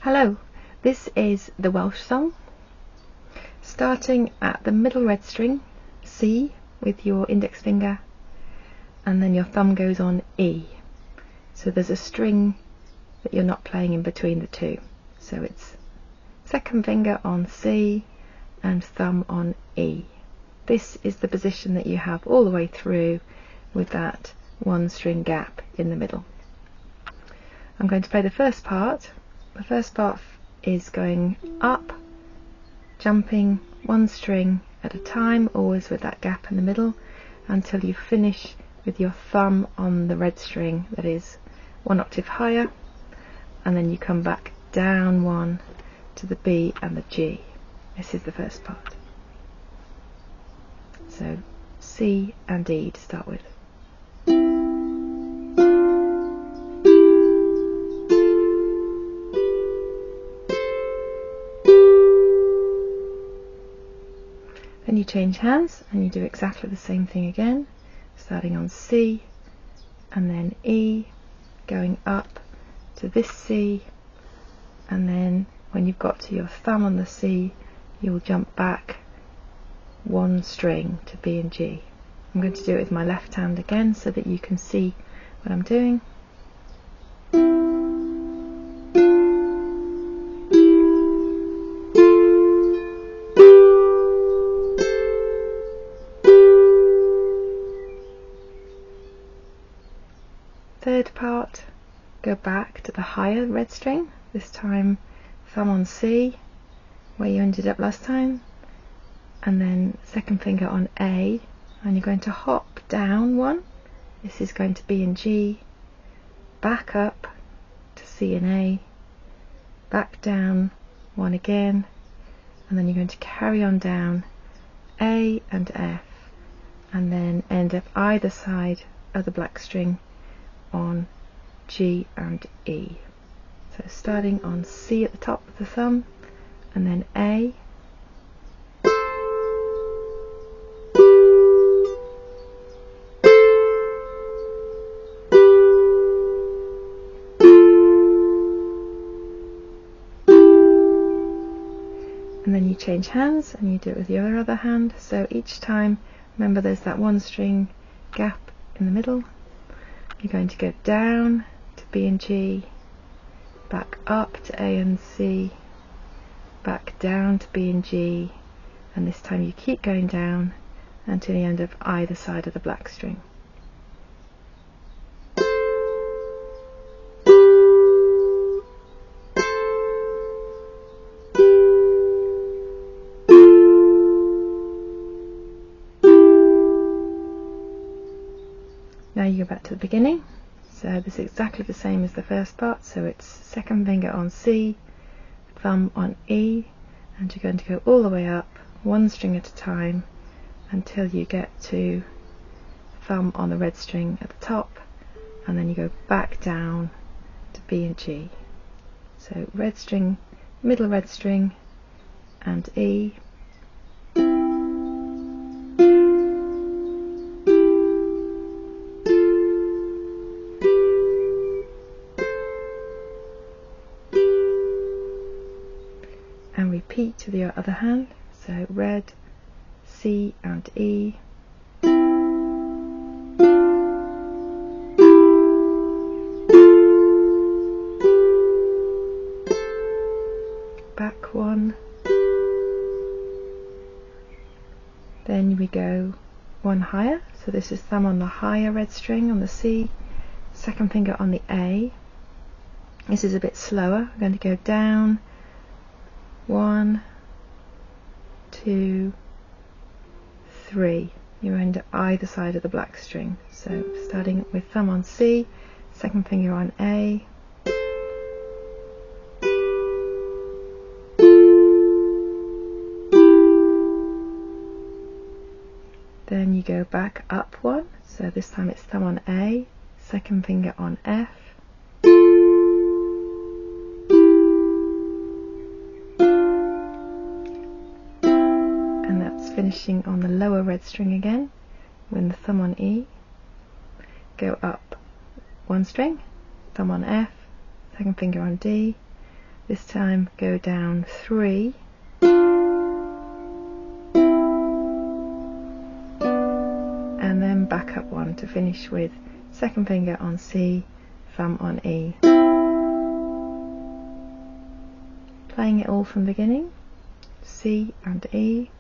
Hello, this is the Welsh song, starting at the middle red string, C, with your index finger, and then your thumb goes on E. So there's a string that you're not playing in between the two. So it's second finger on C and thumb on E. This is the position that you have all the way through with that one string gap in the middle. I'm going to play the first part. The first part is going up, jumping one string at a time, always with that gap in the middle, until you finish with your thumb on the red string that is one octave higher, and then you come back down one to the B and the G. This is the first part. So C and E to start with. Then you change hands and you do exactly the same thing again, starting on C and then E, going up to this C, and then when you've got to your thumb on the C, you'll jump back one string to B and G. I'm going to do it with my left hand again so that you can see what I'm doing. Third part, go back to the higher red string, this time thumb on C, where you ended up last time, and then second finger on A, and you're going to hop down one. This is going to B and G, back up to C and A, back down one again, and then you're going to carry on down A and F, and then end up either side of the black string on G and E. So starting on C at the top of the thumb, and then A, and then you change hands and you do it with your other hand. So each time, remember there's that one string gap in the middle. You're going to go down to B and G, back up to A and C, back down to B and G, and this time you keep going down until you end up either side of the black string. Now you go back to the beginning, so this is exactly the same as the first part, so it's second finger on C, thumb on E, and you're going to go all the way up, one string at a time, until you get to thumb on the red string at the top, and then you go back down to B and G. So red string, middle red string, and E, and repeat to the other hand, so red, C and E, back one, then we go one higher, so this is thumb on the higher red string on the C, second finger on the A. This is a bit slower. I'm going to go down 1, 2, 3. You end up either side of the black string. So starting with thumb on C, second finger on A, then you go back up one. So this time it's thumb on A, second finger on F, finishing on the lower red string again with the thumb on E, go up one string, thumb on F, second finger on D, This time go down 3, and then back up 1 to finish with second finger on C, thumb on E. Playing it all from the beginning, C and E.